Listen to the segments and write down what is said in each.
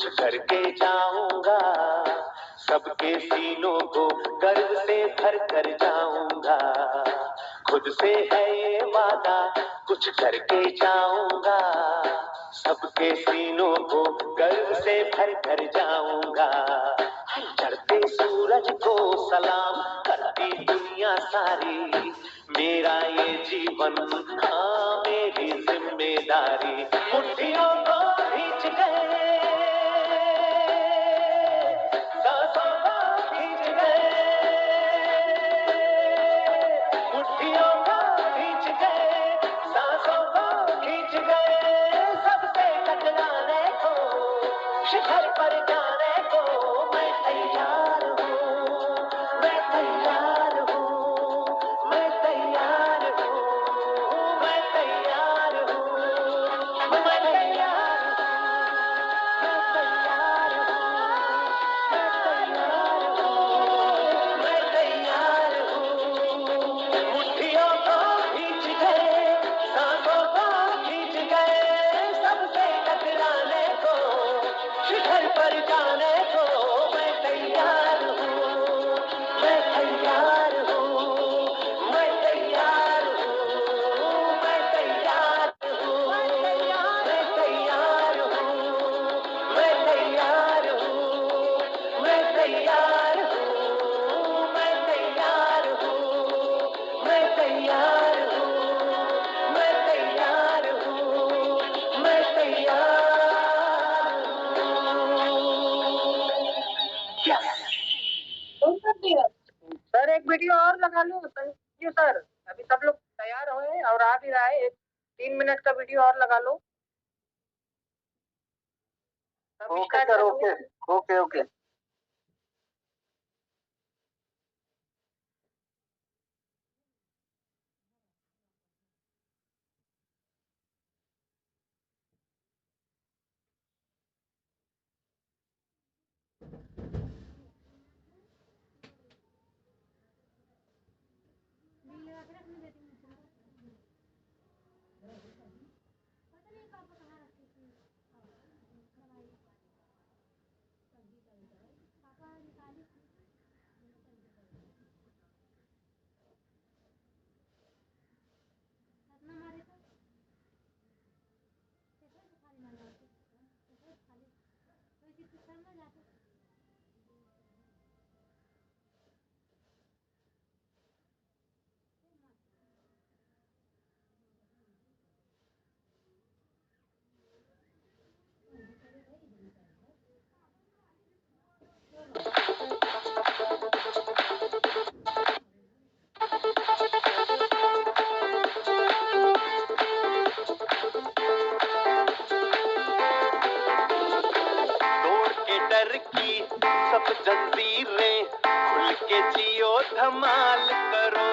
कुछ करके जाऊंगा, सबके सीनों को गर्व से भर कर जाऊंगा। खुद से है ये वादा, कुछ करके जाऊंगा, सबके सीनों को गर्व से भर कर जाऊंगा। चढ़ते सूरज को सलाम करती दुनिया सारी, मेरा ये जीवन हाँ मेरी जिम्मेदारी। मुट्ठियों को खींच गए, सांसों को खींच गए, मुट्ठियों को खींच गए, सांसों को खींच गए। सबसे टकराने को, शिखर पर जाने को मैं तैयार हूँ, मैं तैयार हूँ, मैं तैयार हूँ, मैं तैयार हूँ, मैं तैयार हूँ, मैं तैयार हूँ, मैं तैयार हूँ। मुट्ठियों को खींच गए, सांसों को खींच गए, सबसे टकराने को, शिखर पर जाने को मैं तैयार हूँ, मैं तैयार हूँ, मैं तैयार हूँ, मैं तैयार हूँ, मैं तैयार हूँ, मैं तैयार हूँ, मैं तैयार हूँ, मैं तैयार हूँ, मैं तैयार हूँ, मैं तैयार हूँ, मैं तैयार हूँ। सर एक वीडियो और लगा लो। Thank you sir. अभी सब लोग तैयार हुए और आ भी रहा है। एक 3 मिनट का वीडियो और लगा लो। Okay sir, okay okay okay. डर की सब जंजीरें खुल के जियो, धमाल करो,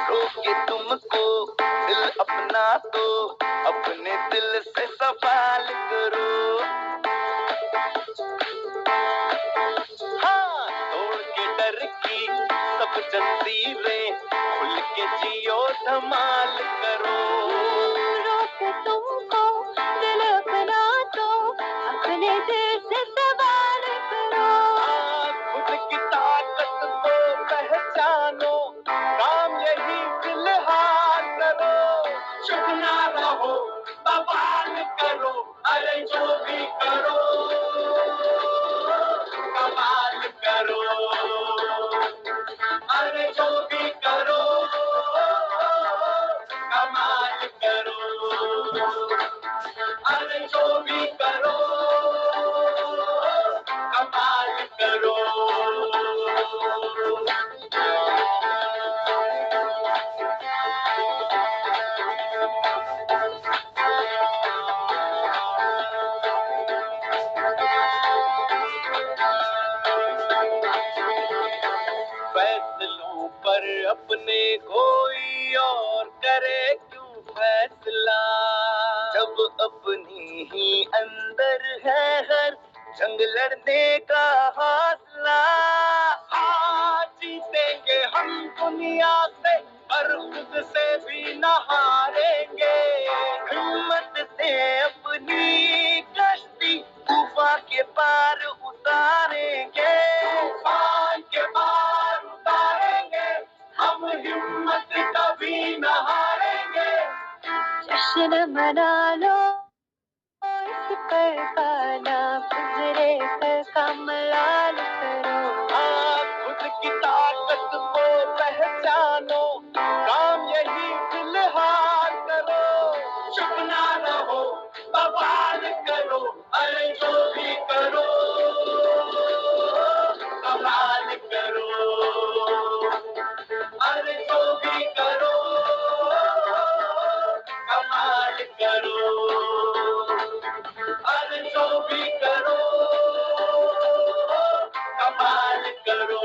रोके तुमको दिल अपना तो अपने दिल से सवाल करो। हाँ, तोड़ के डर की सब जंजीरें खुल के जियो, धमाल करो, रोके तुमको दिल अपना तो अपने दिल से सवाल करो। खुद की ताकत को पहचानो, काम यही फिलहाल करो, चुप ना रहो, बवाल करो, अरे जो भी करो कमाल करो, अरे जो भी करो कमाल करो, अरे जो भी करो कमाल करो। फैसलों पर अपने कोई और करे क्यों फैसला, जब अपनी ही अंदर है हर जंग लड़ने का हौसला। आज जीतेंगे हम दुनिया से, पर खुद से भी न हारेंगे, हिम्मत जश्न मना लो इस पर का ना गुजरे कल का मलाल करो। खुद की ताकत को पहचानो, काम यही फिलहाल करो। चुप ना रहो, बवाल करो, अरे जो भी करो कमाल करो। अरे जो भी करो कमाल करो। अरे जो भी करो कमाल करो।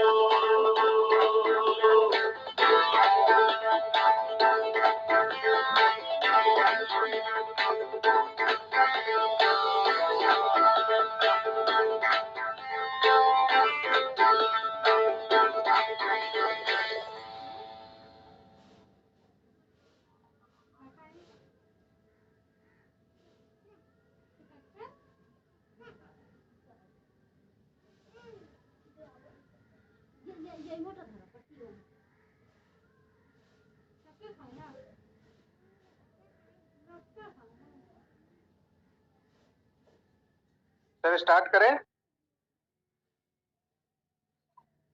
सर स्टार्ट करें?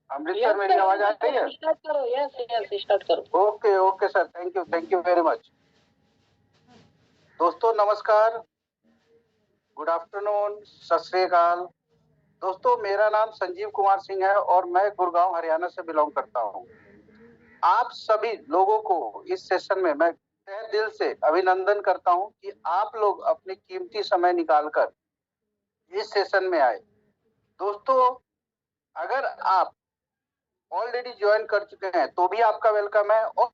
अमृत सर, मेरी आवाज आ रही है? स्टार्ट करो। यस स्टार्ट करो। Okay sir, thank you very much. दोस्तों नमस्कार, गुड आफ्टरनून, सत श्री अकाल। दोस्तों मेरा नाम संजीव कुमार सिंह है और मैं गुड़गांव हरियाणा से बिलोंग करता हूं। आप सभी लोगों को इस सेशन में मैं तहे दिल से अभिनंदन करता हूं कि आप लोग अपनी कीमती समय निकालकर इस सेशन में आए। दोस्तों अगर आप ऑलरेडी ज्वाइन कर चुके हैं तो भी आपका वेलकम है। और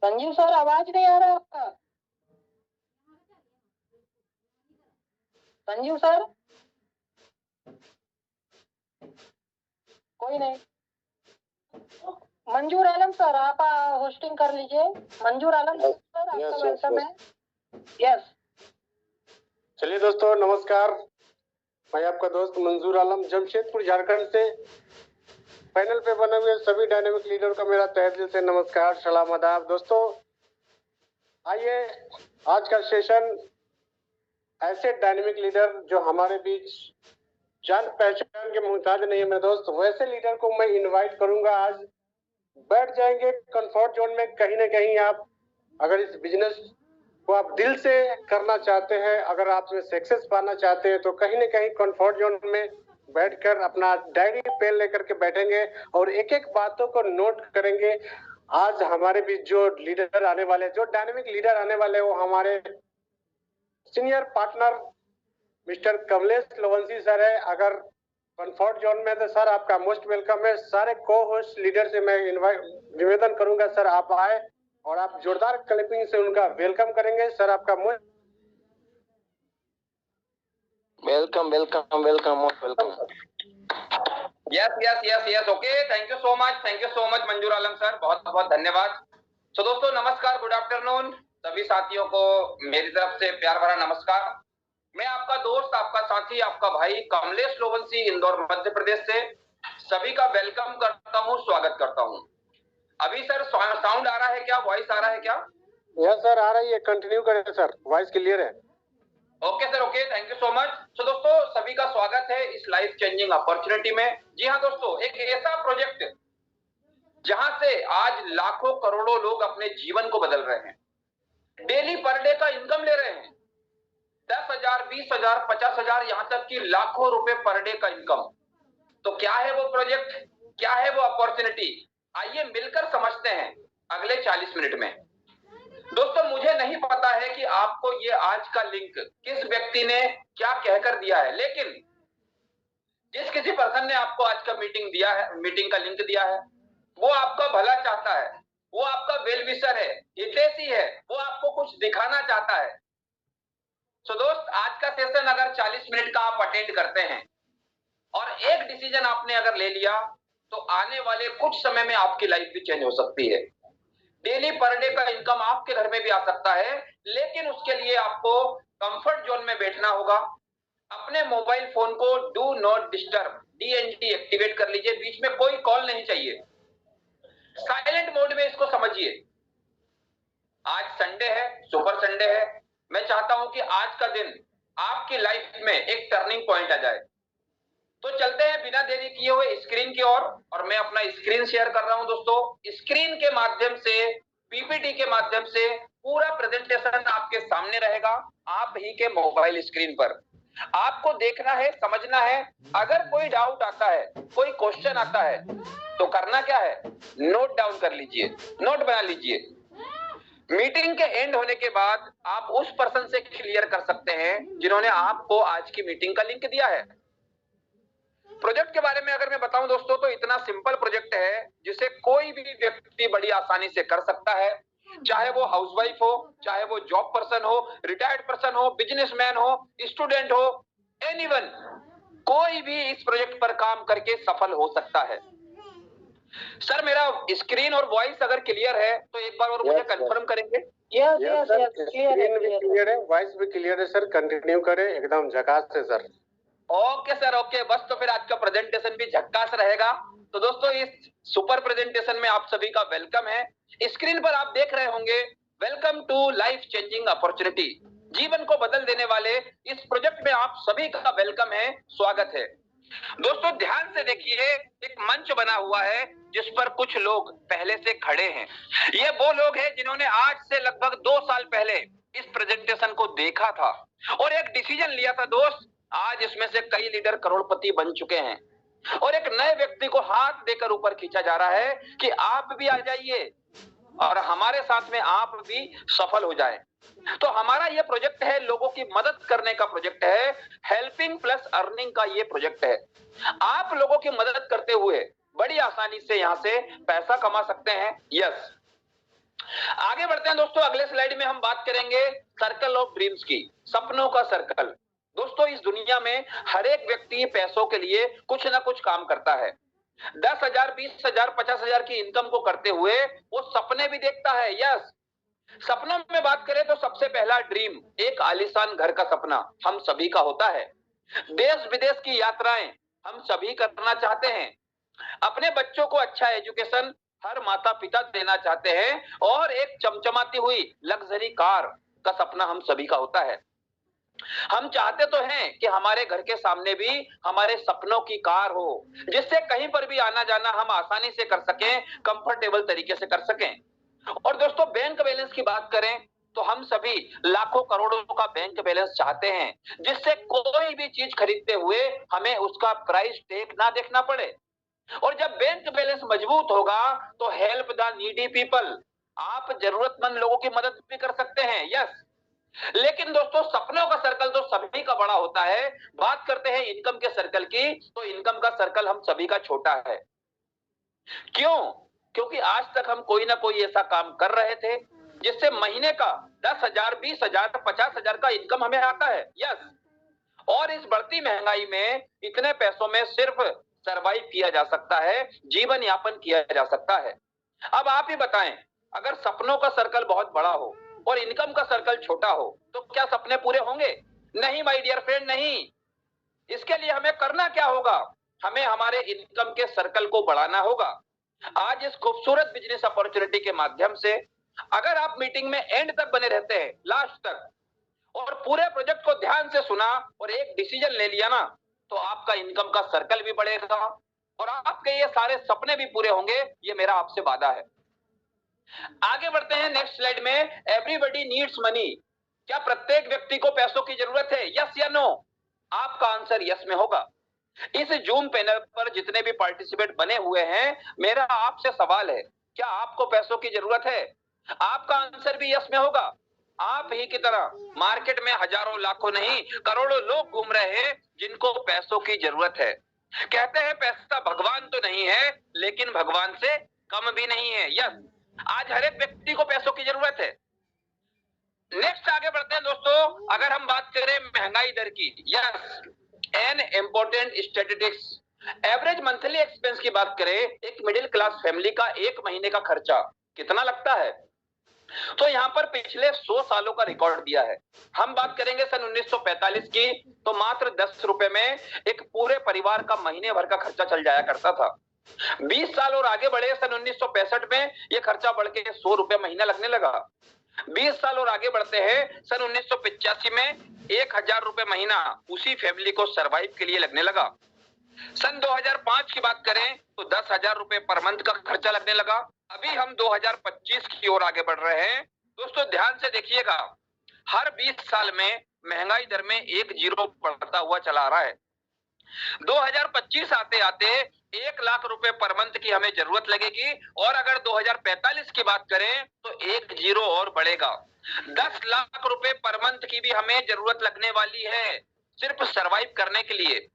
संजीव सर आवाज नहीं आ रहा आपका। संजीव सर कोई नहीं। मंजूर आलम सर आप होस्टिंग कर लीजिए। मंजूर आलम सर आपका वेलकम है। यस चलिए दोस्तों नमस्कार, मैं आपका दोस्त मंजूर आलम जमशेदपुर झारखंड से। पैनल पे बने हुए सभी डायनेमिक लीडर का मेरा तहे दिल से नमस्कार, सलाम, आदाब। दोस्तों आइए आज का सेशन ऐसे डायनेमिक लीडर जो हमारे बीच जान पहचान के मुहताज नहीं है मेरे दोस्त, वैसे लीडर को मैं इनवाइट करूंगा। आज बैठ जाएंगे कंफर्ट जोन में। कहीं ना कहीं आप अगर इस बिजनेस को आप दिल से करना चाहते हैं, अगर आप इसमें सक्सेस पाना चाहते हैं, तो कहीं ना कहीं कंफर्ट जोन में बैठकर अपना डायरी पेन लेकर के बैठेंगे और एक एक बातों को नोट करेंगे। आज हमारे बीच जो लीडर आने वाले, जो डायनेमिक लीडर आने वाले, वो हमारे senior partner mister Kamlesh Lowanshi sir है। अगर कंफर्ट जोन में तो सर आपका मोस्ट वेलकम है। सारे को होस्ट लीडर से मैं निवेदन करूंगा सर आप आए और आप जोरदार क्लैपिंग से उनका वेलकम करेंगे। सर आपका most welcome most welcome. Yes okay, thank you so much मंजूर आलम सर, बहुत बहुत धन्यवाद। सो दोस्तों नमस्कार, गुड आफ्टरनून। सभी साथियों को मेरी तरफ से प्यार भरा नमस्कार। मैं आपका दोस्त, आपका साथी, आपका भाई कमलेश लोवंशी, इंदौर मध्य प्रदेश से सभी का वेलकम करता हूं, स्वागत करता हूं। अभी सर साउंड आ रहा है क्या, वॉइस आ रहा है क्या? यस सर आ रही है, कंटिन्यू करें सर, वॉइस क्लियर है। Okay sir, okay, thank you so much. So दोस्तों सभी का स्वागत है इस लाइफ चेंजिंग अपॉर्चुनिटी में। जी हाँ दोस्तों, एक ऐसा प्रोजेक्ट जहां से आज लाखों करोड़ों लोग अपने जीवन को बदल रहे हैं, डेली पर डे का इनकम ले रहे हैं, 10,000, 20,000, 50,000, यहां तक कि लाखों रुपए पर डे का इनकम। तो क्या है वो प्रोजेक्ट, क्या है वो अपॉर्चुनिटी, आइए मिलकर समझते हैं अगले 40 मिनट में। दोस्तों मुझे नहीं पता है कि आपको ये आज का लिंक किस व्यक्ति ने क्या कहकर दिया है, लेकिन जिस किसी पर्सन ने आपको आज का मीटिंग का लिंक दिया है, वो आपका भला चाहता है, वो आपका वेल विशर है, हितैषी है, वो आपको कुछ दिखाना चाहता है। तो दोस्त आज का सेशन अगर 40 मिनट का आप अटेंड करते हैं और एक डिसीजन आपने अगर ले लिया, तो आने वाले कुछ समय में आपकी लाइफ भी चेंज हो सकती है। डेली पर डे का इनकम आपके घर में भी आ सकता है, लेकिन उसके लिए आपको कंफर्ट जोन में बैठना होगा। अपने मोबाइल फोन को do not disturb DND activate कर लीजिए, बीच में कोई कॉल नहीं चाहिए, साइलेंट मोड में इसको समझिए। आज संडे है, सुपर संडे है, मैं चाहता हूं कि आज का दिन आपकी लाइफ में एक टर्निंग पॉइंट आ जाए। तो चलते हैं बिना देरी किए हुए स्क्रीन की ओर, और मैं अपना स्क्रीन शेयर कर रहा हूं दोस्तों। स्क्रीन के माध्यम से, PPT के माध्यम से पूरा प्रेजेंटेशन आपके सामने रहेगा, आप ही के मोबाइल स्क्रीन पर। आपको देखना है, समझना है। अगर कोई डाउट आता है, कोई क्वेश्चन आता है, तो करना क्या है, नोट डाउन कर लीजिए, नोट बना लीजिए। मीटिंग के एंड होने के बाद आप उस पर्सन से क्लियर कर सकते हैं जिन्होंने आपको आज की मीटिंग का लिंक दिया है। प्रोजेक्ट के बारे में अगर मैं बताऊं दोस्तों, तो इतना सिंपल प्रोजेक्ट है जिसे कोई भी व्यक्ति बड़ी आसानी से कर सकता है, चाहे वो हाउसवाइफ हो, चाहे वो जॉब पर्सन हो, रिटायर्ड पर्सन हो, बिजनेसमैन हो, स्टूडेंट हो, एनीवन, कोई भी इस प्रोजेक्ट पर काम करके सफल हो सकता है। सर मेरा स्क्रीन और वॉइस अगर क्लियर है तो एक बार और मुझे कंफर्म करेंगे? स्क्रीन भी क्लियर है, वॉइस भी क्लियर है सर, कंटिन्यू करें, एकदम झकास से सर। ओके सर, ओके, बस तो फिर आज का प्रेजेंटेशन भी झक्कास रहेगा। तो दोस्तों इस सुपर प्रेजेंटेशन में आप सभी का वेलकम है। स्क्रीन पर आप देख रहे होंगे, welcome to life changing opportunity, जीवन को बदल देने वाले इस प्रोजेक्ट में आप सभी का वेलकम है, स्वागत है। दोस्तों ध्यान से देखिए, एक मंच बना हुआ है जिस पर कुछ लोग पहले से खड़े हैं। ये वो लोग हैं जिन्होंने आज से लगभग 2 साल पहले इस प्रेजेंटेशन को देखा था और एक डिसीजन लिया था दोस्त। आज इसमें से कई लीडर करोड़पति बन चुके हैं और एक नए व्यक्ति को हाथ देकर ऊपर खींचा जा रहा है कि आप भी आ जाइए और हमारे साथ में आप भी सफल हो जाएं। तो हमारा ये प्रोजेक्ट है, लोगों की मदद करने का प्रोजेक्ट है, हेल्पिंग प्लस अर्निंग का ये प्रोजेक्ट है। आप लोगों की मदद करते हुए बड़ी आसानी से यहां से पैसा कमा सकते हैं। यस, आगे बढ़ते हैं दोस्तों। अगले स्लाइड में हम बात करेंगे सर्कल ऑफ ड्रीम्स की, सपनों का सर्कल। दोस्तों इस दुनिया में हर एक व्यक्ति पैसों के लिए कुछ ना कुछ काम करता है। 10,000, 20,000, 50,000 की इनकम को करते हुए वो सपने भी देखता है। यस, सपनों में बात करें तो सबसे पहला ड्रीम एक आलीशान घर का सपना हम सभी का होता है। देश विदेश की यात्राएं हम सभी करना चाहते हैं। अपने बच्चों को अच्छा एजुकेशन हर माता पिता देना चाहते हैं और एक चमचमाती हुई लग्जरी कार का सपना हम सभी का होता है। हम चाहते तो हैं कि हमारे घर के सामने भी हमारे सपनों की कार हो, जिससे कहीं पर भी आना जाना हम आसानी से कर सकें, कंफर्टेबल तरीके से कर सकें। और दोस्तों बैंक बैलेंस की बात करें तो हम सभी लाखों करोड़ों का बैंक बैलेंस चाहते हैं, जिससे कोई भी चीज खरीदते हुए हमें उसका प्राइस टैग ना देखना पड़े। और जब बैंक बैलेंस मजबूत होगा तो हेल्प द नीडी पीपल, आप जरूरतमंद लोगों की मदद भी कर सकते हैं। यस, लेकिन दोस्तों सपनों का सर्कल तो सभी का बड़ा होता है। बात करते हैं इनकम के सर्कल की, तो इनकम का सर्कल हम सभी का छोटा है। क्यों? क्योंकि आज तक हम कोई ना कोई ऐसा काम कर रहे थे जिससे महीने का 10,000, 20,000, 50,000 का इनकम हमें आता है। यस, और इस बढ़ती महंगाई में इतने पैसों में सिर्फ सरवाइव किया जा सकता है, जीवन यापन किया जा सकता है। अब आप ही बताएं, अगर सपनों का सर्कल बहुत बड़ा हो और इनकम का सर्कल छोटा हो तो क्या सपने पूरे होंगे? नहीं माय डियर फ्रेंड, नहीं। इसके लिए हमें करना क्या होगा? हमें हमारे इनकम के सर्कल को बढ़ाना होगा। आज इस खूबसूरत बिजनेस अपॉर्चुनिटी के माध्यम से अगर आप मीटिंग में एंड तक बने रहते हैं, लास्ट तक, और पूरे प्रोजेक्ट को ध्यान से सुना और एक डिसीजन ले लिया ना, तो आपका इनकम का सर्कल भी बढ़ेगा और आपके ये सारे सपने भी पूरे होंगे, ये मेरा आपसे वादा है। आगे बढ़ते हैं नेक्स्ट स्लाइड में। एवरीबॉडी नीड्स मनी, क्या प्रत्येक व्यक्ति को पैसों की जरूरत है? यस या नो? आपका आंसर यस में होगा। इस जूम पैनल पर जितने भी पार्टिसिपेंट बने हुए हैं, मेरा आपसे सवाल है, क्या आपको पैसों की जरूरत है? आपका आंसर भी यस में होगा। आप ही की तरह मार्केट में हजारों लाखों नहीं करोड़ों लोग घूम रहे हैं जिनको पैसों की जरूरत है। कहते हैं पैसा भगवान तो नहीं है, लेकिन भगवान से कम भी नहीं है। यस, आज हर एक व्यक्ति को पैसों की जरूरत है। नेक्स्ट आगे बढ़ते हैं दोस्तों। अगर हम बात करें महंगाई दर की, yes, an important statistics, average monthly expense की बात करें, एक मिडिल क्लास फैमिली का एक महीने का खर्चा कितना लगता है? तो यहाँ पर पिछले 100 सालों का रिकॉर्ड दिया है। हम बात करेंगे सन 1945 की, तो मात्र 10 रुपए में एक पूरे परिवार का महीने भर का खर्चा चल जाया करता था। 20 साल और आगे बढ़े, सन 1965 में ये खर्चा बढ़ के 100 रुपए महीना लगने लगा। 20 साल और आगे बढ़ते हैं, सन 1985 में 1000 रुपए महीना उसी फैमिली को सरवाइव के लिए लगने लगा। सन 2005 की बात करें तो 10,000 रुपए पर मंथ का खर्चा लगने लगा। अभी हम 2025 की ओर आगे बढ़ रहे हैं। दोस्तों ध्यान से देखिएगा, हर 20 साल में महंगाई दर में एक जीरो बढ़ता हुआ चला आ रहा है। 2025 आते आते 1 लाख रुपए पर मंथ की हमें जरूरत लगेगी, और अगर 2045 की बात करें तो एक जीरो और बढ़ेगा। 10 लाख रुपए पर मंथ की भी हमें जरूरत लगने वाली है सिर्फ सरवाइव करने के लिए।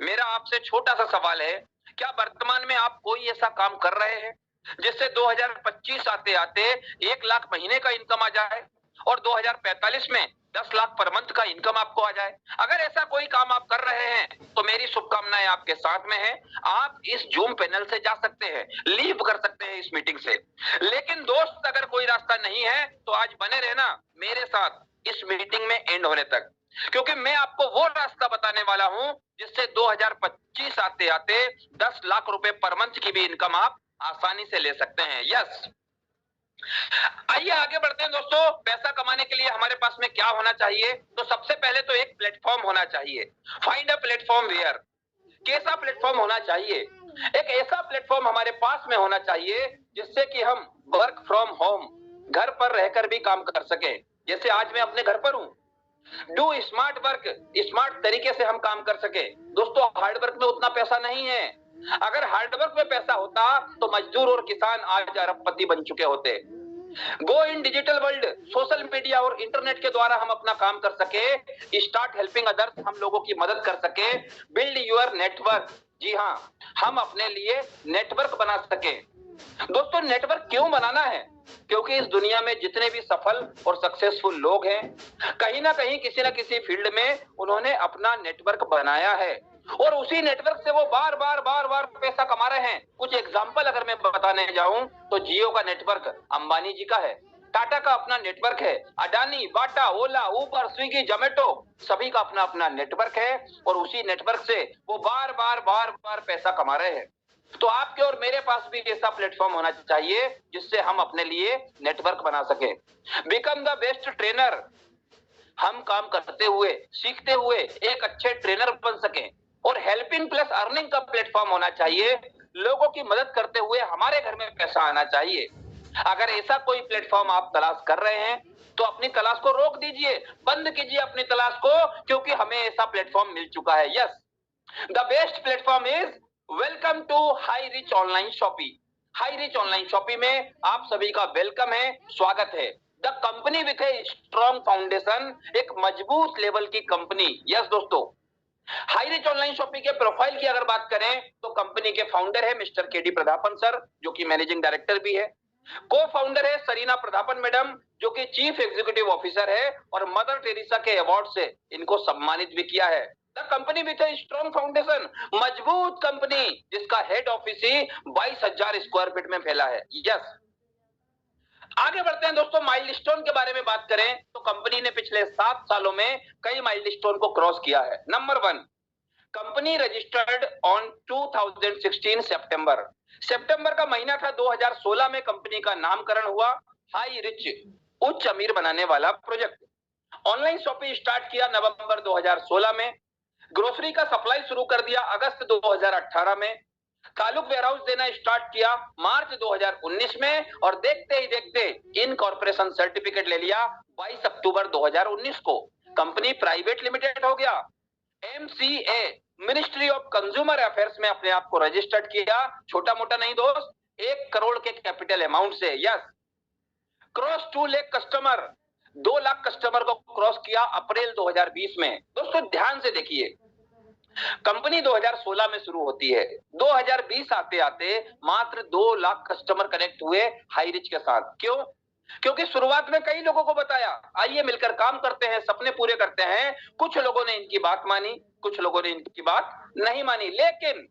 मेरा आपसे छोटा सा सवाल है, क्या वर्तमान में आप कोई ऐसा काम कर रहे हैं जिससे 2025 आते आते 1 लाख महीने का इनकम आ जाए और 2045 में 10 लाख पर मंथ का इनकम आपको आ जाए? अगर ऐसा कोई काम आप कर रहे हैं तो मेरी शुभकामनाएं आपके साथ में है। आप इस जूम पैनल से जा सकते हैं, लीव कर सकते हैं इस मीटिंग से। लेकिन दोस्त, अगर कोई रास्ता नहीं है तो आज बने रहना मेरे साथ इस मीटिंग में एंड होने तक, क्योंकि मैं आपको वो रास्ता बताने वाला हूं जिससे 2025 आते आते 10 लाख रुपए पर मंथ की भी इनकम आप आसानी से ले सकते हैं। यस, आइए आगे बढ़ते हैं दोस्तों। पैसा कमाने के लिए हमारे पास में क्या होना चाहिए? तो सबसे पहले तो एक प्लेटफॉर्म होना चाहिए। Find a platform where. कैसा प्लेटफॉर्म होना चाहिए? एक ऐसा प्लेटफॉर्म हमारे पास में होना चाहिए जिससे कि हम वर्क फ्रॉम होम, घर पर रहकर भी काम कर सके। जैसे आज मैं अपने घर पर हूं, डू स्मार्ट वर्क, स्मार्ट तरीके से हम काम कर सके। दोस्तों, हार्ड वर्क में उतना पैसा नहीं है। अगर हार्ड वर्क में पैसा होता तो मजदूर और किसान आज अरबपति बन चुके होते। Go in digital world, social media और इंटरनेट के द्वारा हम अपना काम कर सके। स्टार्ट हेल्पिंग अदर्स, हम लोगों की मदद कर सके। बिल्ड योर नेटवर्क, जी हाँ, हम अपने लिए नेटवर्क बना सके। दोस्तों, नेटवर्क क्यों बनाना है? क्योंकि इस दुनिया में जितने भी सफल और सक्सेसफुल लोग हैं, कहीं ना कहीं किसी ना किसी फील्ड में उन्होंने अपना नेटवर्क बनाया है, और उसी नेटवर्क से वो बार बार पैसा कमा रहे हैं। कुछ एग्जांपल अगर मैं बताने जाऊं तो जियो का नेटवर्क अंबानी जी का है, टाटा का अपना नेटवर्क है, अडानी, बाटा, ओला, उबर, स्विगी, जोमेटो, सभी का अपना अपना नेटवर्क है, और उसी नेटवर्क से वो बार बार पैसा कमा रहे हैं। तो आपके और मेरे पास भी ऐसा प्लेटफॉर्म होना चाहिए जिससे हम अपने लिए नेटवर्क बना सके। बिकम द बेस्ट ट्रेनर, हम काम करते हुए, सीखते हुए एक अच्छे ट्रेनर बन सके। और हेल्पिंग प्लस अर्निंग का प्लेटफॉर्म होना चाहिए, लोगों की मदद करते हुए हमारे घर में पैसा आना चाहिए। अगर ऐसा कोई प्लेटफॉर्म आप तलाश कर रहे हैं तो अपनी तलाश को रोक दीजिए, बंद कीजिए अपनी तलाश को, क्योंकि हमें ऐसा प्लेटफॉर्म मिल चुका है। Yes, the best platform is welcome to high rich online shopping. High rich online shopping में आप सभी का वेलकम है, स्वागत है। The company with a strong foundation, एक मजबूत लेवल की कंपनी। यस दोस्तों, हाई रिच ऑनलाइन शॉपिंग के प्रोफाइल की अगर बात करें तो कंपनी के फाउंडर है मिस्टर केडी प्रधापन सर, जो कि मैनेजिंग डायरेक्टर भी है। को फाउंडर है सरीना प्रधापन मैडम, जो कि चीफ एग्जीक्यूटिव ऑफिसर है, और मदर टेरेसा के अवार्ड से इनको सम्मानित भी किया है। The company with a strong foundation, मजबूत कंपनी जिसका हेड ऑफिस ही 22,000 स्क्वायर फीट में फैला है। यस, आगे बढ़ते हैं दोस्तों। माइलस्टोन के बारे में बात करें तो कंपनी ने पिछले 7 सालों में कई माइलस्टोन को क्रॉस किया है। नंबर 1, कंपनी रजिस्टर्ड ऑन 2016 सितंबर का महीना था। 2016 में कंपनी का नामकरण हुआ। हाई रिच, उच्च अमीर बनाने वाला प्रोजेक्ट। ऑनलाइन शॉपिंग स्टार्ट किया नवंबर 2016 में। ग्रोसरी का सप्लाई शुरू कर दिया अगस्त 2018 में। तालुक वेयरहाउस देना स्टार्ट किया मार्च 2019 में, और देखते ही देखते इनकॉर्पोरेशन सर्टिफिकेट ले लिया 22 अक्टूबर 2019 को। कंपनी प्राइवेट लिमिटेड हो गया। MCA, ministry of consumer affairs में अपने आप को रजिस्टर्ड किया। छोटा मोटा नहीं दोस्त, 1 करोड़ के कैपिटल अमाउंट से। Yes, cross 2 lakh customer, 2 lakh customer को क्रॉस किया अप्रैल 2020 में। दोस्तों ध्यान से देखिए, कंपनी 2016 में शुरू होती है, 2020 आते आते मात्र 2 लाख कस्टमर कनेक्ट हुए हाई रिच के साथ। क्यों? क्योंकि शुरुआत में कई लोगों को बताया आइए मिलकर काम करते हैं, सपने पूरे करते हैं। कुछ लोगों ने इनकी बात मानी, कुछ लोगों ने इनकी बात नहीं मानी, लेकिन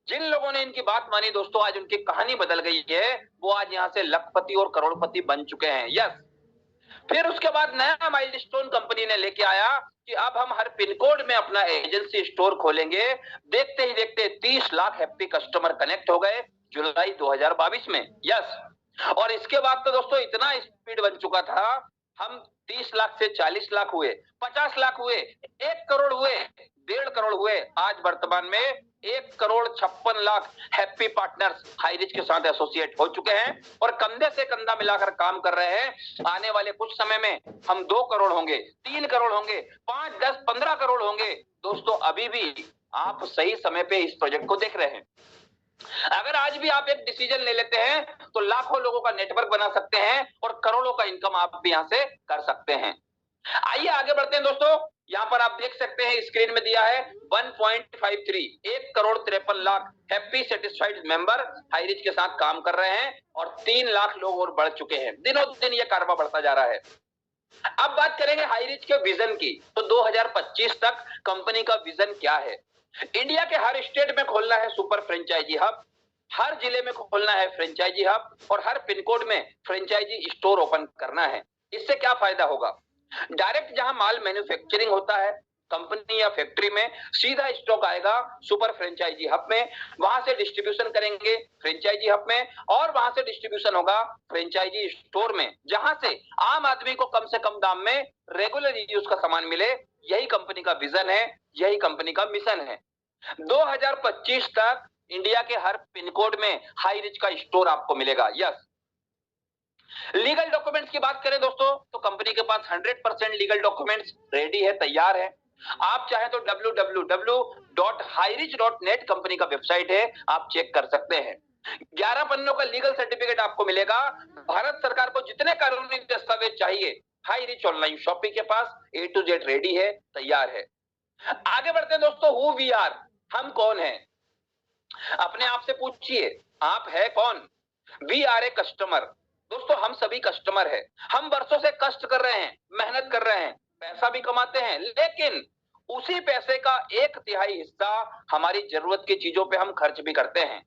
जिन लोगों ने इनकी बात मानी दोस्तों, आज उनकी कहानी बदल गई है। वो आज यहां से लखपति और करोड़पति बन चुके हैं। यस। फिर उसके बाद नया माइलस्टोन कंपनी ने लेके आया कि अब हम हर पिन कोड में अपना एजेंसी स्टोर खोलेंगे। देखते ही देखते 30 लाख हैप्पी कस्टमर कनेक्ट हो गए जुलाई 2022 में। यस। और इसके बाद तो दोस्तों इतना स्पीड बन चुका था, हम 30 लाख से 40 लाख हुए, 50 लाख हुए, 1 करोड़ हुए, 1.5 करोड़ हुए। आज वर्तमान में 1,56,00,000 हैप्पी पार्टनर्स हाईरिच के साथ एसोसिएट हो चुके हैं और कंधे से कंधा मिलाकर काम कर रहे हैं। आने वाले कुछ समय में हम 2 करोड़ होंगे, 3 करोड़ होंगे, 5, 10, 15 करोड़ होंगे। दोस्तों अभी भी आप सही समय पे इस प्रोजेक्ट को देख रहे हैं। अगर आज भी आप एक डिसीजन ले लेते हैं तो लाखों लोगों का नेटवर्क बना सकते हैं और करोड़ों का इनकम आप भी यहां से कर सकते हैं। आइए आगे बढ़ते हैं दोस्तों। यहां पर आप देख सकते हैं स्क्रीन में दिया है 1.53 1,53,00,000 हैप्पी सेटिस्फाइड मेंबर हाईरिच के साथ काम कर रहे हैं और 3 लाख लोग और बढ़ चुके हैं। दिनों दिन ये कारवा बढ़ता जा रहा है। अब बात करेंगे हाईरिच के विजन की। तो 2025 तक कंपनी का विजन क्या है? इंडिया के हर स्टेट में खोलना है सुपर फ्रेंचाइजी हब, हर जिले में खोलना है फ्रेंचाइजी हब और हर पिन कोड में फ्रेंचाइजी स्टोर ओपन करना है। इससे क्या फायदा होगा? डायरेक्ट जहां माल मैन्युफैक्चरिंग होता है कंपनी या फैक्ट्री में, सीधा स्टॉक आएगा सुपर फ्रेंचाइजी हब में, वहां से डिस्ट्रीब्यूशन करेंगे फ्रेंचाइजी हब में और वहां से डिस्ट्रीब्यूशन होगा फ्रेंचाइजी स्टोर में, जहां से आम आदमी को कम से कम दाम में रेगुलर यूज का सामान मिले। यही कंपनी का विजन है, यही कंपनी का मिशन है। 2025 तक इंडिया के हर पिन कोड में हाईरिच का स्टोर आपको मिलेगा। यस। लीगल डॉक्यूमेंट्स की बात करें दोस्तों तो कंपनी के पास 100% लीगल डॉक्यूमेंट्स रेडी है, तैयार है। आप चाहे तो www.hirich.net कंपनी का वेबसाइट है, आप चेक कर सकते हैं। 11 पन्नों का लीगल सर्टिफिकेट आपको मिलेगा। भारत सरकार को जितने कानूनी दस्तावेज चाहिए हाईरिच ऑनलाइन शॉपिंग के पास A to Z रेडी है, तैयार है। आगे बढ़ते हैं दोस्तों। हु वी आर, हम कौन हैं? अपने आप से पूछिए, आप है कौन? We are a customer. दोस्तों हम सभी कस्टमर हैं। हम वर्षों से कष्ट कर रहे हैं, मेहनत कर रहे हैं, पैसा भी कमाते हैं, लेकिन उसी पैसे का 1/3 हिस्सा हमारी जरूरत की चीजों पे हम खर्च भी करते हैं।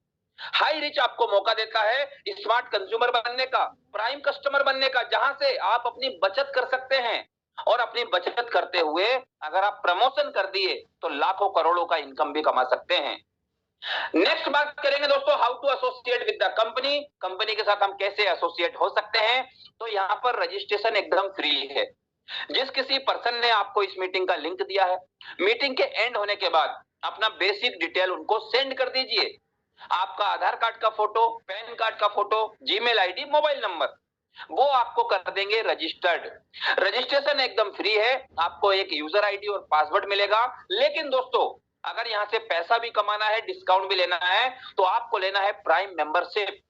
हाईरिच आपको मौका देता है स्मार्ट कंज्यूमर बनने का, प्राइम कस्टमर बनने का, जहां से आप अपनी बचत कर सकते हैं और अपनी बचत करते हुए अगर आप प्रमोशन कर दिए तो लाखों करोड़ों का इनकम भी कमा सकते हैं। नेक्स्ट बात करेंगे दोस्तों, how to associate with the company. Company के साथ हम कैसे एसोसिएट हो सकते हैं? तो यहाँ पर रजिस्ट्रेशन एकदम फ्री है। जिस किसी पर्सन ने आपको इस मीटिंग का लिंक दिया है, मीटिंग के एंड होने के बाद अपना बेसिक डिटेल उनको सेंड कर दीजिए। आपका आधार कार्ड का फोटो, पैन कार्ड का photo, Gmail ID, mobile number, वो आपको कर देंगे रजिस्टर्ड। रजिस्ट्रेशन एकदम फ्री है। आपको एक यूजर आईडी और पासवर्ड मिलेगा। लेकिन दोस्तों अगर यहां से पैसा भी कमाना है, डिस्काउंट भी लेना है, तो आपको लेना है प्राइम मेंबरशिप।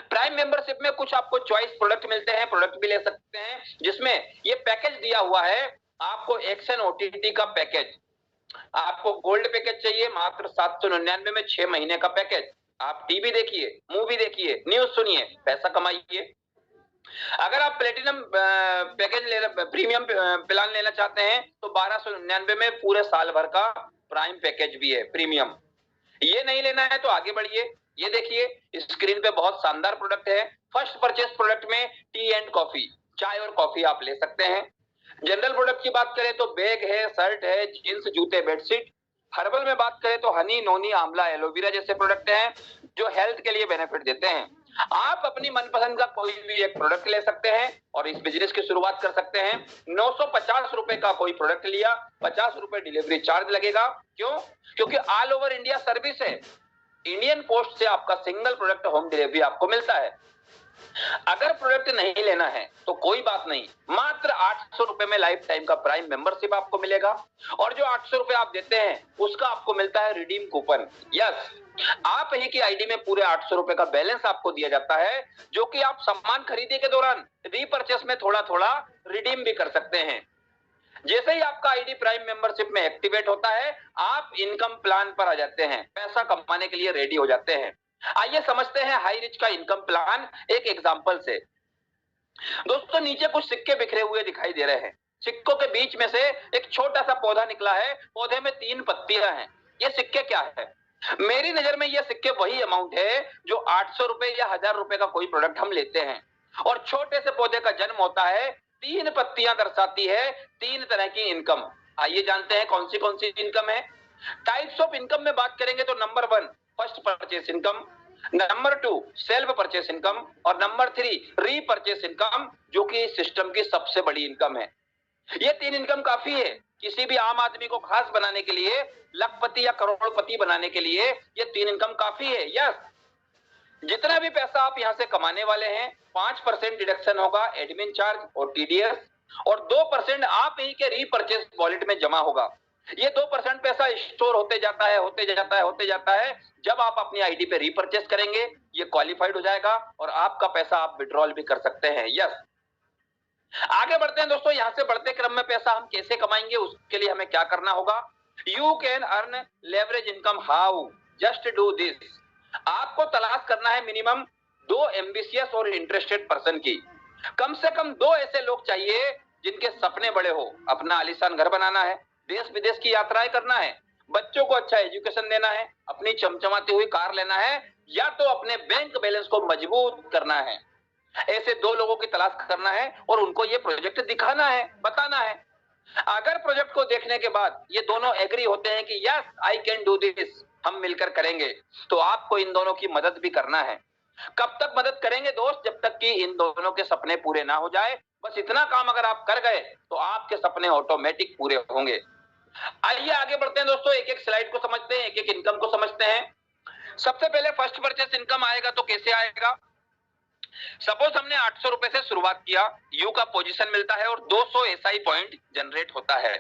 प्राइम मेंबरशिप में कुछ आपको चॉइस प्रोडक्ट मिलते हैं, प्रोडक्ट भी ले सकते हैं, जिसमें ये पैकेज दिया हुआ है आपको एक्शन ओटीटी का पैकेज। आपको गोल्ड पैकेज चाहिए मात्र 799 में 6 महीने का पैकेज। आप टीवी देखिए, मूवी देखिए, न्यूज सुनिए, पैसा कमाइए। अगर आप प्लेटिनम पैकेज प्रीमियम प्लान लेना चाहते हैं तो 1299 में पूरे साल भर का प्राइम पैकेज भी है, प्रीमियम। ये नहीं लेना है तो आगे बढ़िए। ये देखिए स्क्रीन पे बहुत शानदार प्रोडक्ट है। फर्स्ट परचेस प्रोडक्ट में टी एंड कॉफी, चाय और कॉफी आप ले सकते हैं। जनरल प्रोडक्ट की बात करें तो बैग है, शर्ट है, जींस, जूते, बेडशीट। हर्बल में बात करें तो हनी, नोनी, आंवला, एलोवेरा जैसे प्रोडक्ट हैं जो हेल्थ के लिए बेनिफिट देते हैं। आप अपनी मनपसंद का कोई भी एक प्रोडक्ट ले सकते हैं और इस बिजनेस की शुरुआत कर सकते हैं। 950 रुपए का कोई प्रोडक्ट लिया, 50 रुपए डिलीवरी चार्ज लगेगा। क्यों? क्योंकि ऑल ओवर इंडिया सर्विस है। इंडियन पोस्ट से आपका सिंगल प्रोडक्ट होम डिलीवरी आपको मिलता है। अगर प्रोडक्ट नहीं लेना है तो कोई बात नहीं, मात्र 800 रुपए में लाइफ टाइम का प्राइम मेंबरशिप आपको मिलेगा और जो 800 रुपए आप देते हैं उसका आपको मिलता है रिडीम कूपन। यस, आप ही की आईडी में पूरे 800 रुपए का बैलेंस आपको दिया जाता है, जो कि आप सामान खरीदने के दौरान रीपरचेस में थोड़ा थोड़ा रिडीम भी कर सकते हैं। जैसे ही आपका आईडी प्राइम मेंबरशिप में एक्टिवेट होता है, आप इनकम प्लान पर आ जाते हैं, पैसा कमाने के लिए रेडी हो जाते हैं। आइए समझते हैं हाईरिच का इनकम प्लान एक एग्जांपल से। दोस्तों नीचे कुछ सिक्के बिखरे हुए दिखाई दे रहे हैं। सिक्कों के बीच में से एक छोटा सा पौधा निकला है, पौधे में 3 पत्तियां हैं। ये सिक्के क्या है? मेरी नजर में ये सिक्के वही अमाउंट है जो 800 रुपए या 1000 रुपए का कोई प्रोडक्ट हम लेते हैं और छोटे से पौधे का जन्म होता है। 3 पत्तियां दर्शाती है 3 तरह की इनकम। आइए जानते हैं कौन सी इनकम है। टाइप्स ऑफ इनकम में बात करेंगे तो number 1 first purchase income, number 2 self purchase income और नंबर 3 रीपरचेस इनकम, जो कि सिस्टम की सबसे बड़ी इनकम है। ये 3 इनकम काफी है किसी भी आम आदमी को खास बनाने के लिए, लखपति या करोड़पति बनाने के लिए ये 3 इनकम काफी है। यस, जितना भी पैसा आप यहां से कमाने वाले हैं 5% डिडक्शन होगा एडमिन चार्ज और टीडीएस और 2% आप ही के रीपरचेस वॉलेट में जमा होगा। ये 2% पैसा स्टोर होते जाता है। जब आप अपनी आईडी पे रीपरचेस करेंगे ये क्वालिफाइड हो जाएगा और आपका पैसा आप विड्रॉल भी कर सकते हैं। यस, आगे बढ़ते हैं दोस्तों। यहां से बढ़ते क्रम में पैसा हम कैसे कमाएंगे, उसके लिए हमें क्या करना होगा। You can earn leverage income how, just do this. आपको तलाश करना है मिनिमम 2 एम्बिशियस और इंटरेस्टेड पर्सन की। कम से कम 2 ऐसे लोग चाहिए जिनके सपने बड़े हो। अपना आलीशान घर बनाना है, देश विदेश की यात्राएं करना है, बच्चों को अच्छा एजुकेशन देना है, अपनी चमचमाती हुई कार लेना है या तो अपने बैंक बैलेंस को मजबूत करना है। ऐसे 2 लोगों की तलाश करना है और उनको ये प्रोजेक्ट दिखाना है, बताना है। अगर प्रोजेक्ट को देखने के बाद ये दोनों एग्री होते हैं कि yes I can do this, हम मिलकर करेंगे, तो आपको इन दोनों की मदद भी करना है। कब तक मदद करेंगे दोस्त, जब तक कि इन दोनों के सपने पूरे ना हो जाए। बस इतना काम अगर आप कर गए तो आपके सपने ऑटोमेटिक पूरे होंगे। आइए आगे बढ़ते हैं दोस्तों, एक एक स्लाइड को समझते हैं, एक एक इनकम को समझते हैं। सबसे पहले फर्स्ट परचेस इनकम आएगा तो कैसे आएगा। सपोज हमने 800 रुपए से शुरुआत किया, यू का पोजीशन मिलता है और 200 एसआई पॉइंट जनरेट होता है।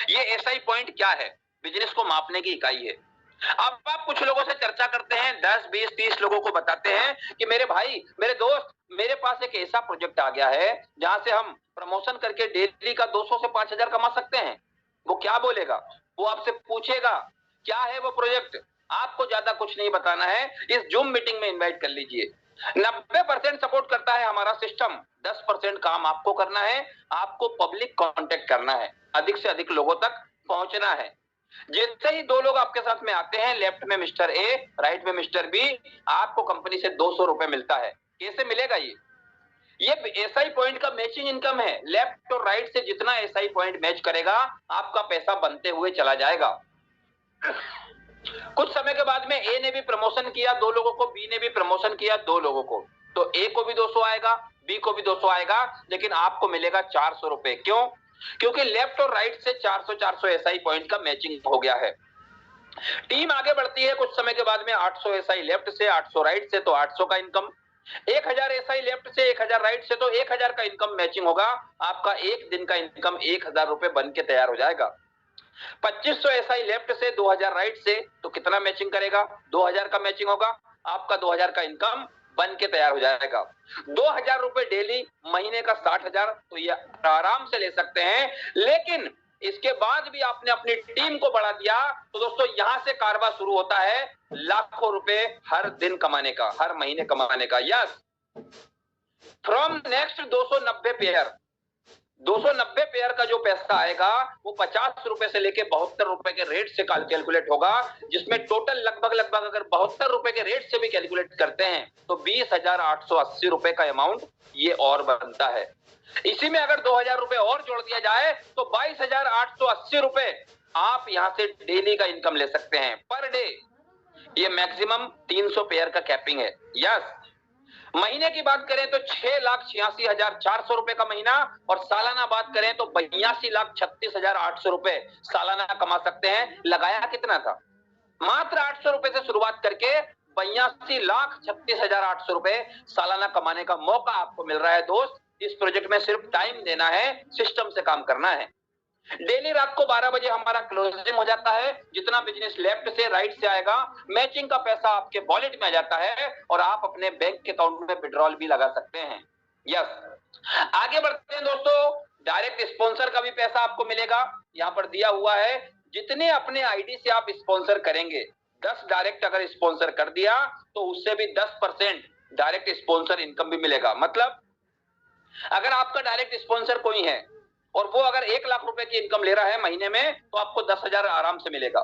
ये एसआई पॉइंट क्या है, बिजनेस को मापने की इकाई है। अब आप कुछ लोगों से चर्चा करते हैं, 10, 20, 30 लोगों को बताते हैं कि मेरे भाई, मेरे दोस्त, मेरे पास एक ऐसा प्रोजेक्ट आ गया है जहां से हम प्रमोशन करके डेली का 200 से 5000 कमा सकते हैं। वो क्या बोलेगा, वो आपसे पूछेगा क्या है वो प्रोजेक्ट। आपको ज्यादा कुछ नहीं बताना है, इस जूम मीटिंग में इन्वाइट कर लीजिए। 90% सपोर्ट करता है हमारा सिस्टम, 10% काम आपको करना है। आपको पब्लिक कांटेक्ट करना है, अधिक से अधिक लोगों तक पहुंचना है। जैसे ही 2 लोग आपके साथ में आते हैं, लेफ्ट में मिस्टर ए, राइट में मिस्टर बी, आपको कंपनी से 200 रुपए मिलता है। कैसे मिलेगा ये एसआई पॉइंट का मैचिंग इनकम है। लेफ्ट और राइट से जितना एसआई पॉइंट मैच करेगा आपका पैसा बनते हुए चला जाएगा। कुछ समय के बाद में ए ने भी प्रमोशन किया 2 लोगों को, बी ने भी प्रमोशन किया 2 लोगों को, तो ए को भी 200 आएगा, बी को भी 200 आएगा, लेकिन आपको मिलेगा 400 रुपए। क्यों? क्योंकि लेफ्ट और राइट से 400 एसआई पॉइंट का मैचिंग हो गया है। टीम आगे बढ़ती है, कुछ समय के बाद में 800 एसआई लेफ्ट से, 800 राइट से, तो 800 का इनकम। 1000 एसआई लेफ्ट से, 1000 राइट से, तो 1000 का इनकम मैचिंग होगा। आपका एक दिन का इनकम 1000 रुपए बन के तैयार हो जाएगा। 2500 एसआई लेफ्ट से, 2000 राइट से, तो कितना मैचिंग करेगा, 2000 का मैचिंग होगा। आपका 2000 का इनकम बन के तैयार हो जाएगा। 2000 रुपए डेली, महीने का 60,000, तो ये आराम से ले सकते हैं। लेकिन इसके बाद भी आपने अपनी टीम को बढ़ा दिया तो दोस्तों यहां से कारवा शुरू होता है लाखों रुपए हर दिन कमाने का, हर महीने कमाने का। यस, फ्रॉम नेक्स्ट 290 पेयर का जो पैसा आएगा वो 50 रुपए से लेके 72 रुपए के रेट से कैलकुलेट होगा, जिसमें टोटल लगभग अगर 72 रुपए के रेट से भी कैलकुलेट करते हैं तो 20,880 रुपए का अमाउंट ये और बनता है। इसी में अगर 2000 रुपए और जोड़ दिया जाए तो 22,880 रुपए आप यहां से डेली का इनकम ले सकते हैं पर डे। ये मैक्सिमम 300 पेयर का कैपिंग है। यस, महीने की बात करें तो 6,86,400 रुपए का महीना, और सालाना बात करें तो 82,36,800 रुपए सालाना कमा सकते हैं। लगाया कितना था, मात्र 800 रुपए से शुरुआत करके 82,36,800 रुपए सालाना कमाने का मौका आपको मिल रहा है दोस्त। इस प्रोजेक्ट में सिर्फ टाइम देना है, सिस्टम से काम करना है। डेली रात को 12 बजे हमारा क्लोजिंग हो जाता है। जितना बिजनेस लेफ्ट से राइट से आएगा मैचिंग का पैसा आपके वॉलेट में आ जाता है और आप अपने बैंक के अकाउंट में विड्रॉल भी लगा सकते हैं। यस, आगे बढ़ते हैं दोस्तों। डायरेक्ट स्पॉन्सर का भी पैसा आपको मिलेगा, यहां पर दिया हुआ है। जितने अपने आईडी से आप स्पॉन्सर करेंगे, 10 डायरेक्ट अगर स्पॉन्सर कर दिया तो उससे भी 10% डायरेक्ट स्पॉन्सर इनकम भी मिलेगा। मतलब अगर आपका डायरेक्ट स्पॉन्सर कोई है और वो अगर 1 लाख रुपए की इनकम ले रहा है महीने में तो आपको 10,000 आराम से मिलेगा।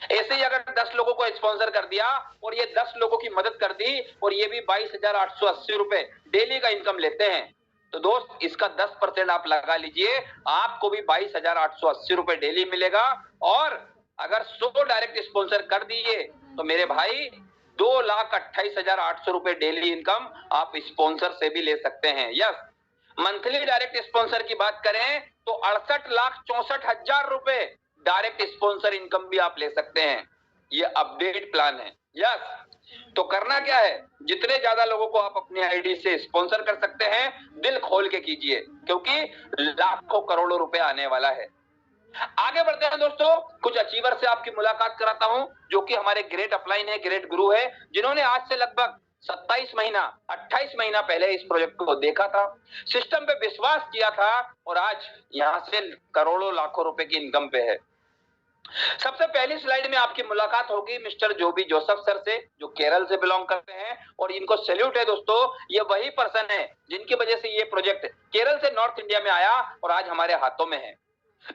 ऐसे ही अगर 10 लोगों को स्पॉन्सर कर दिया और ये 10 लोगों की मदद कर दी और ये भी 22,880 रुपए डेली का इनकम लेते हैं, तो दोस्त इसका 10% आप लगा लीजिए, आपको भी 22,880 रुपए डेली मिलेगा। और अगर 100 डायरेक्ट स्पॉन्सर कर दिए तो मेरे भाई 2,28,800 रुपए डेली इनकम आप स्पॉन्सर से भी ले सकते हैं। यस, मंथली डायरेक्ट स्पॉन्सर की बात करें तो 68,64,000 रुपए डायरेक्ट स्पॉन्सर इनकम भी आप ले सकते हैं। ये अपडेट प्लान है। यस, तो करना क्या है, जितने ज्यादा लोगों को आप अपनी आईडी से स्पॉन्सर कर सकते हैं दिल खोल के कीजिए, क्योंकि लाखों करोड़ों रुपए आने वाला है। आगे बढ़ते हैं दोस्तों, कुछ अचीवर से आपकी मुलाकात कराता हूं, जो कि हमारे ग्रेट अपलाइन है, ग्रेट गुरु है, जिन्होंने आज से लगभग 27 महीना 28 महीना पहले इस प्रोजेक्ट को देखा था, सिस्टम पे विश्वास किया था और आज यहां से करोड़ों लाखों रुपए की इनकम पे है। सबसे पहली स्लाइड में आपकी मुलाकात होगी मिस्टर जोबी जोसेफ सर से, जो केरल से बिलोंग करते हैं, और इनको सैल्यूट है दोस्तों। ये वही पर्सन है जिनकी वजह से ये प्रोजेक्ट केरल से नॉर्थ इंडिया में आया और आज हमारे हाथों में है।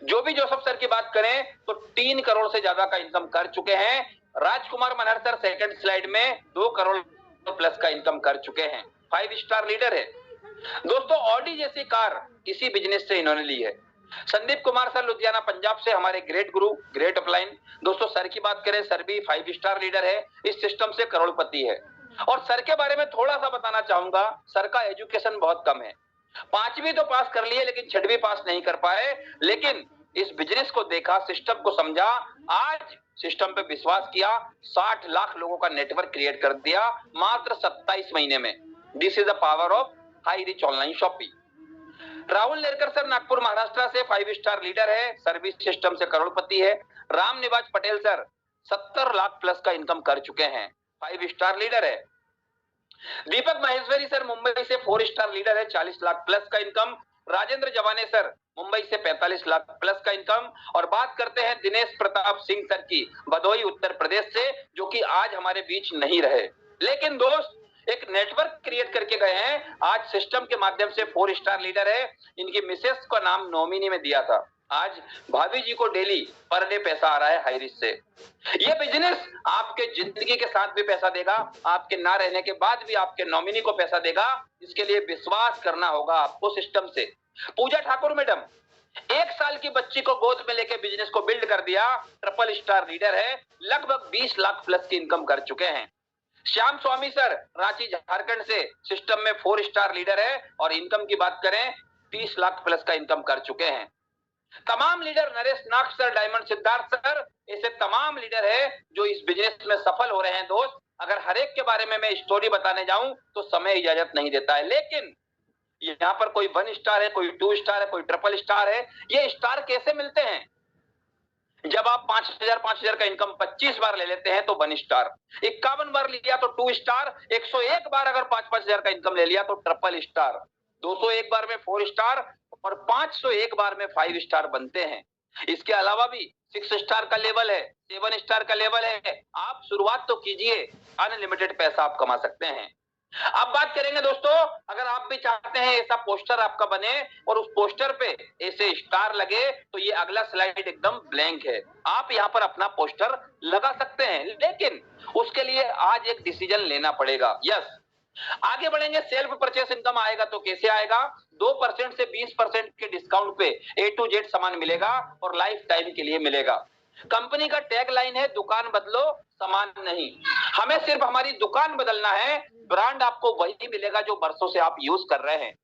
जोबी जोसेफ सर की बात करें तो 3 करोड़ से ज्यादा का इनकम कर चुके हैं। राजकुमार मनहर सर सेकंड स्लाइड में 2 करोड़ प्लस का इनकम कर चुके हैं, 5 स्टार लीडर है दोस्तों। ऑडी जैसी कार इसी बिजनेस से इन्होंने ली है। संदीप कुमार सर लुधियाना पंजाब से, हमारे ग्रेट गुरु, ग्रेट अपलाइन दोस्तों। सर की बात करें, सर भी 5 स्टार लीडर है, इस सिस्टम से करोड़पति है। और सर के बारे में थोड़ा सा बताना चाहूंगा, सर का एजुकेशन बहुत कम है, 5वीं तो पास कर लिए लेकिन 6वीं पास नहीं कर पाए, लेकिन इस बिजनेस को देखा, सिस्टम को समझा, आज सिस्टम पे विश्वास किया, 60 लाख लोगों का नेटवर्क क्रिएट कर दिया मात्र 27 महीने में। This is the power of high rich online shopping. Rahul Nerkar sir Nagpur Maharashtra से 5 स्टार लीडर है, सर्विस सिस्टम से करोड़पति है। राम निवाज पटेल सर 70 लाख प्लस का इनकम कर चुके हैं, 5 स्टार लीडर है। दीपक महेश्वरी सर मुंबई से 4 स्टार लीडर है, 40 लाख प्लस का इनकम। राजेंद्र जवाने सर मुंबई से 45 लाख प्लस का इनकम। और बात करते हैं दिनेश प्रताप सिंह सर की, भदोही उत्तर प्रदेश से, जो कि आज हमारे बीच नहीं रहे, लेकिन दोस्त एक नेटवर्क क्रिएट करके गए हैं, आज सिस्टम के माध्यम से 4 स्टार लीडर है। इनकी मिसेस का नाम नॉमिनी में दिया था, आज भाभी जी को डेली पर डे पैसा आ रहा है हाई रिच से। ये बिजनेस आपके जिंदगी के साथ भी पैसा देगा, आपके ना रहने के बाद भी आपके नॉमिनी को पैसा देगा। इसके लिए विश्वास करना होगा आपको सिस्टम से। पूजा ठाकुर मैडम 1 साल की बच्ची को गोद में लेके बिजनेस को बिल्ड कर दिया, ट्रिपल स्टार लीडर है, लगभग 20 लाख प्लस की इनकम कर चुके हैं। श्याम स्वामी सर रांची झारखंड से सिस्टम में 4 स्टार लीडर है और इनकम की बात करें 30 लाख प्लस का इनकम कर चुके हैं। तमाम लीडर, नरेश नाग सर, डायमंड सिद्धार्थ सर, ऐसे तमाम लीडर है जो इस बिजनेस में सफल हो रहे हैं दोस्त। अगर हर एक के बारे में मैं स्टोरी बताने जाऊं तो समय इजाजत नहीं देता है, लेकिन यहाँ पर कोई 1 स्टार है, कोई 2 स्टार है, कोई ट्रिपल स्टार है। ये स्टार कैसे मिलते हैं? जब आप 5,000 का इनकम 25 बार ले लेते हैं तो 1 स्टार, 51 बार लिया तो 2 स्टार, 101 बार अगर 5-5 हजार का इनकम ले लिया तो ट्रिपल स्टार, 201 बार में 4 स्टार और 501 बार में 5 स्टार बनते हैं। इसके अलावा भी 6 स्टार का लेवल है, 7 स्टार का लेवल है। आप शुरुआत तो कीजिए, अनलिमिटेड पैसा आप कमा सकते हैं। अब बात करेंगे दोस्तों, अगर आप भी चाहते हैं ऐसा पोस्टर आपका बने और उस पोस्टर पे ऐसे स्टार लगे, तो ये अगला स्लाइड एकदम ब्लैंक है, आप यहाँ पर अपना पोस्टर लगा सकते हैं, लेकिन उसके लिए आज एक डिसीजन लेना पड़ेगा। यस, आगे बढ़ेंगे। सेल्फ परचेस इनकम आएगा तो कैसे आएगा? 2% से 20% के डिस्काउंट पे A to Z सामान मिलेगा और लाइफ टाइम के लिए मिलेगा। कंपनी का टैग लाइन है, दुकान बदलो सामान नहीं। हमें सिर्फ हमारी दुकान बदलना है, ब्रांड आपको वही मिलेगा जो बरसों से आप यूज कर रहे हैं।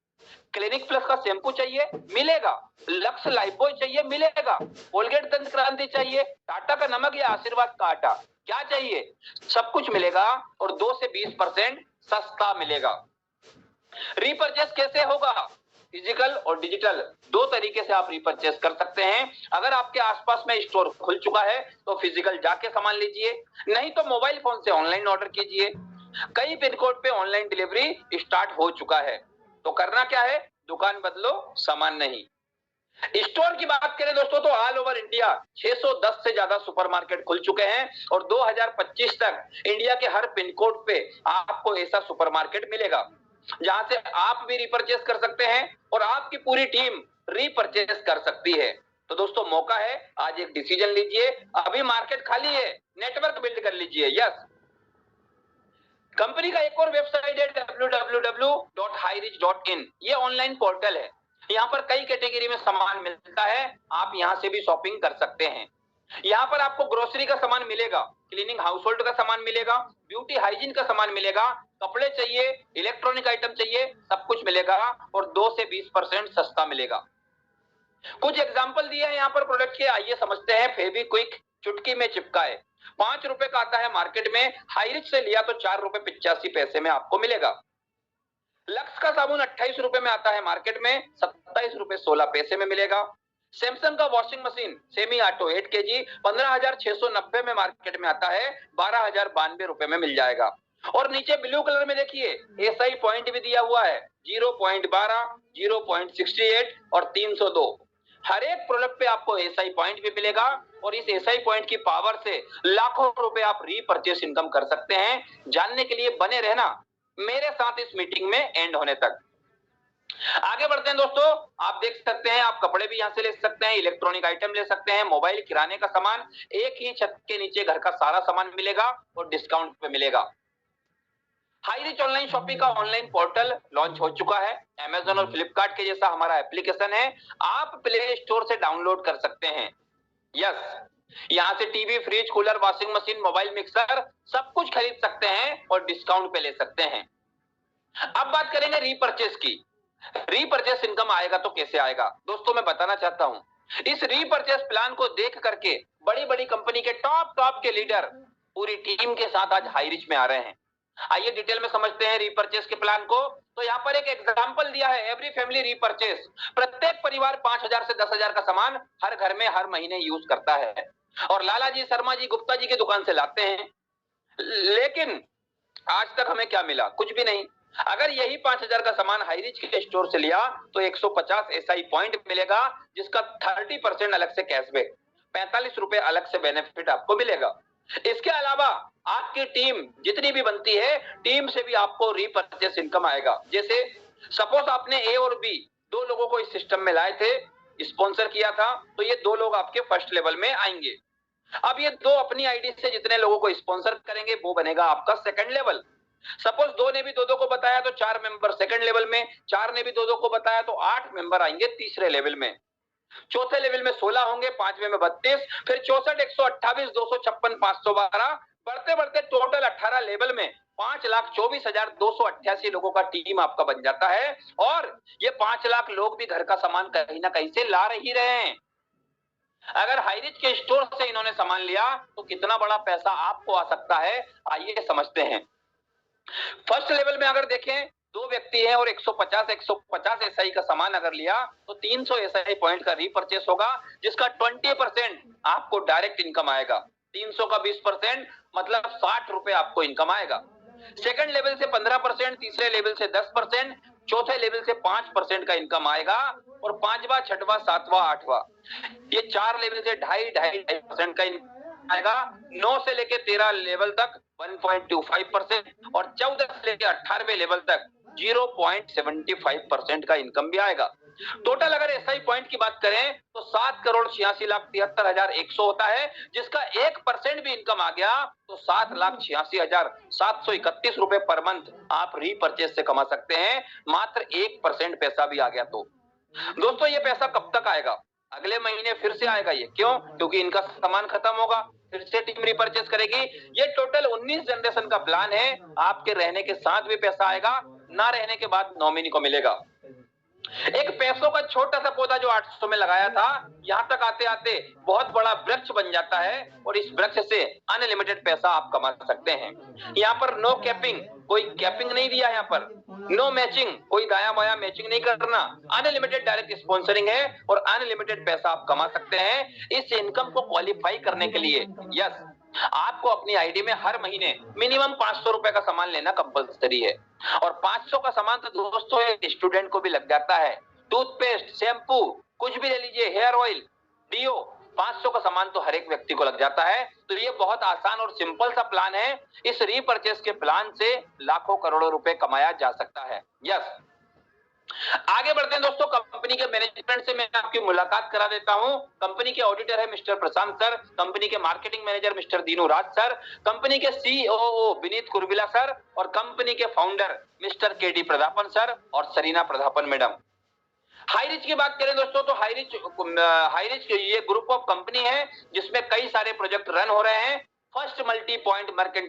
क्लिनिक प्लस का शैम्पू चाहिए, मिलेगा। लक्स लाइफबॉय चाहिए, मिलेगा। कोलगेट दंत क्रांति चाहिए, टाटा का नमक या आशीर्वाद का आटा, क्या चाहिए, सब कुछ मिलेगा और 2 से 20% सस्ता मिलेगा। रीपरचेस कैसे होगा? फिजिकल और डिजिटल 2 तरीके से आप रीपरचेस कर सकते हैं। अगर आपके आसपास में स्टोर खुल चुका है तो फिजिकल जाके सामान लीजिए, नहीं तो मोबाइल फोन से ऑनलाइन ऑर्डर कीजिए। कई पिन कोड पे ऑनलाइन डिलीवरी स्टार्ट हो चुका है। तो करना क्या है? दुकान बदलो सामान नहीं। स्टोर की बात करें दोस्तों तो ऑल ओवर इंडिया 610 से ज्यादा सुपरमार्केट खुल चुके हैं और 2025 तक इंडिया के हर पिन कोड पे आपको ऐसा सुपरमार्केट मिलेगा जहां से आप भी रीपरचेस कर सकते हैं और आपकी पूरी टीम रीपरचेस कर सकती है। तो दोस्तों मौका है, आज एक डिसीजन लीजिए, अभी मार्केट खाली है, नेटवर्क बिल्ड कर लीजिए। यस, कंपनी का एक और वेबसाइट है www.highreach.in। ये ऑनलाइन पोर्टल है, यहाँ पर कई कैटेगरी में सामान मिलता है, आप यहाँ से भी शॉपिंग कर सकते हैं। यहाँ पर आपको ग्रोसरी का सामान मिलेगा, क्लीनिंग हाउस होल्ड का सामान मिलेगा, ब्यूटी हाइजीन का सामान मिलेगा, कपड़े चाहिए, इलेक्ट्रॉनिक आइटम चाहिए, सब कुछ मिलेगा और 2 से 20% सस्ता मिलेगा। कुछ एग्जांपल दिए हैं यहाँ पर प्रोडक्ट के, आइए समझते हैं। फेविक्विक चुटकी में चिपकाए, 5 रुपए का आता है मार्केट में, हाईरिच से लिया तो 4 रुपए 85 पैसे में आपको मिलेगा। लक्स का साबुन 28 रुपए में आता है मार्केट में, 27 रुपए 16 पैसे में मिलेगा। सैमसंग का washing machine semi auto 8 kg 15,690 में मार्केट में आता है, 12,092 रुपए में मिल जाएगा। और नीचे ब्लू कलर में देखिए एसआई पॉइंट भी दिया हुआ है, 0.12, 0.68 और 302। हर एक प्रोडक्ट पे आपको एसआई पॉइंट भी मिलेगा और इस एसआई पॉइंट की पावर से लाखों रुपए आप रीपरचेस इनकम कर सकते हैं। जानने के लिए बने रहना मेरे साथ इस मीटिंग में एंड होने तक। आगे बढ़ते हैं दोस्तों, आप देख सकते हैं, आप कपड़े भी यहां से ले सकते हैं, इलेक्ट्रॉनिक आइटम ले सकते हैं, मोबाइल, किराने का सामान, एक ही छत के नीचे घर का सारा सामान मिलेगा और डिस्काउंट पे मिलेगा। हाईरिच ऑनलाइन शॉपिंग का ऑनलाइन पोर्टल लॉन्च हो चुका है, अमेज़न और फ्लिपकार्ट के जैसा हमारा एप्लीकेशन है, आप प्ले स्टोर से डाउनलोड कर सकते हैं। यस, यहां से TV, fridge, cooler, washing machine, mobile, mixer सब कुछ खरीद सकते हैं और डिस्काउंट पे ले सकते हैं। अब बात करेंगे रीपरचेस की। रीपरचेस इनकम आएगा तो कैसे आएगा दोस्तों, मैं बताना चाहता हूं। इस रीपरचेस प्लान को देख करके बड़ी बड़ी कंपनी के टॉप के लीडर पूरी टीम के साथ आज हाईरिच में आ रहे हैं। आइए डिटेल में समझते हैं रीपरचेस के प्लान को। तो यहाँ पर एक एग्जांपल दिया है, एवरी फैमिली रीपरचेस। प्रत्येक परिवार 5,000 से 10,000 का सामान हर घर में हर महीने यूज करता है और लाला जी, शर्मा जी, गुप्ता जी की दुकान से लाते हैं। लेकिन आज तक हमें क्या मिला? कुछ भी नहीं। अगर यही 5,000 का सामान हाईरिच के स्टोर से लिया तो 150 एसआई पॉइंट मिलेगा, जिसका 30% अलग से कैशबैक, 45 रुपए अलग से बेनिफिट आपको मिलेगा। इसके अलावा आपकी टीम जितनी भी बनती है, टीम से भी आपको रीपरचेस इनकम आएगा। जैसे सपोज आपने ए और बी 2 लोगों को इस सिस्टम में लाए थे, स्पॉन्सर किया था, तो ये 2 लोग आपके फर्स्ट लेवल में आएंगे। अब ये 2 अपनी आईडी से जितने लोगों को स्पॉन्सर करेंगे वो बनेगा आपका सेकंड लेवल। सपोज 2 ने भी 2-2 को बताया तो 4 मेंबर सेकंड लेवल में, 4 ने भी 2-2 को बताया तो 8 मेंबर आएंगे तीसरे लेवल में। चौथे लेवल में 16 होंगे, 5वें में 32, फिर 64, 128, 256, 512, बढ़ते बढ़ते टोटल 18 लेवल में 5,24,288 लोगों का टीम आपका बन जाता है। और ये 5 लाख लोग भी घर का सामान कहीं ना कहीं से ला ही रहे हैं। अगर हाईरिच के स्टोर से इन्होंने सामान लिया तो कितना बड़ा पैसा आपको आ सकता है, आइए समझते हैं। फर्स्ट लेवल में अगर देखें 2 व्यक्ति हैं और 150 एसआई का सामान अगर लिया तो 300 एसआई पॉइंट का रीपरचेस होगा, जिसका 20% आपको डायरेक्ट इनकम आएगा। 300 का 20% मतलब 60 रुपए आपको इनकम आएगा। सेकंड लेवल से 15%, तीसरे लेवल से 10%, चौथे लेवल से 5% का इनकम आएगा और 5वां, 6वां, 7वां, 8वां ये 4 लेवल से 2.5% का इनकम आएगा। 9 से लेके 13 लेवल तक 1.25% और 14 से लेके 18वें लेवल तक 0.75% का इनकम भी आएगा। टोटल अगर एसआई पॉइंट की बात करें तो 7,86,73,100 होता है, जिसका 1% भी इनकम आ गया तो 7,86,731 रुपए पर मंथ आप रीपरचेस से कमा सकते हैं। मात्र 1% पैसा भी आ गया तो दोस्तों ये पैसा कब तक आएगा? अगले महीने फिर से आएगा। ये क्यों? क्योंकि इनका सामान खत्म होगा, फिर से टीम रिपरचेस करेगी। ये टोटल 19 जनरेशन का प्लान है। आपके रहने के साथ भी पैसा आएगा, ना रहने के बाद नॉमिनी को मिलेगा। एक पैसों का छोटा सा पौधा जो 800 में लगाया था, यहाँ तक आते आते बहुत बड़ा वृक्ष बन जाता है और इस वृक्ष से अनलिमिटेड पैसा आप कमा सकते हैं। यहाँ पर नो कैपिंग, कोई कैपिंग नहीं दिया। यहाँ पर नो मैचिंग, कोई दाया बाया मैचिंग नहीं करना। अनलिमिटेड डायरेक्ट स्पॉन्सरिंग है और अनलिमिटेड पैसा आप कमा सकते हैं। इस इनकम को क्वालिफाई करने के लिए यस आपको अपनी आईडी में हर महीने मिनिमम 500 रुपए का सामान लेना कंपलसरी है। और 500 का सामान तो दोस्तों एक स्टूडेंट को भी लग जाता है। टूथपेस्ट, शैम्पू, कुछ भी ले लीजिए, हेयर ऑयल, डीओ, 500 का सामान तो हर एक व्यक्ति को लग जाता है। तो ये बहुत आसान और सिंपल सा प्लान है। इस रीपरचेस के प्लान से लाखों करोड़ों रुपए कमाया जा सकता है। यस, आगे बढ़ते हैं दोस्तों, कंपनी के मैनेजमेंट से मैं आपकी मुलाकात करा देता हूं। कंपनी के ऑडिटर है मिस्टर प्रशांत सर, कंपनी के मार्केटिंग मैनेजर मिस्टर दीनू राज सर, कंपनी के सीओओ विनीत कुरबिला सर और कंपनी के फाउंडर मिस्टर केडी प्रधापन सर और सरीना प्रधापन मैडम। हाईरिच की बात करें दोस्तों तो हाईरिच ये ग्रुप ऑफ कंपनी है जिसमें कई सारे प्रोजेक्ट रन हो रहे हैं। First multi point mercantile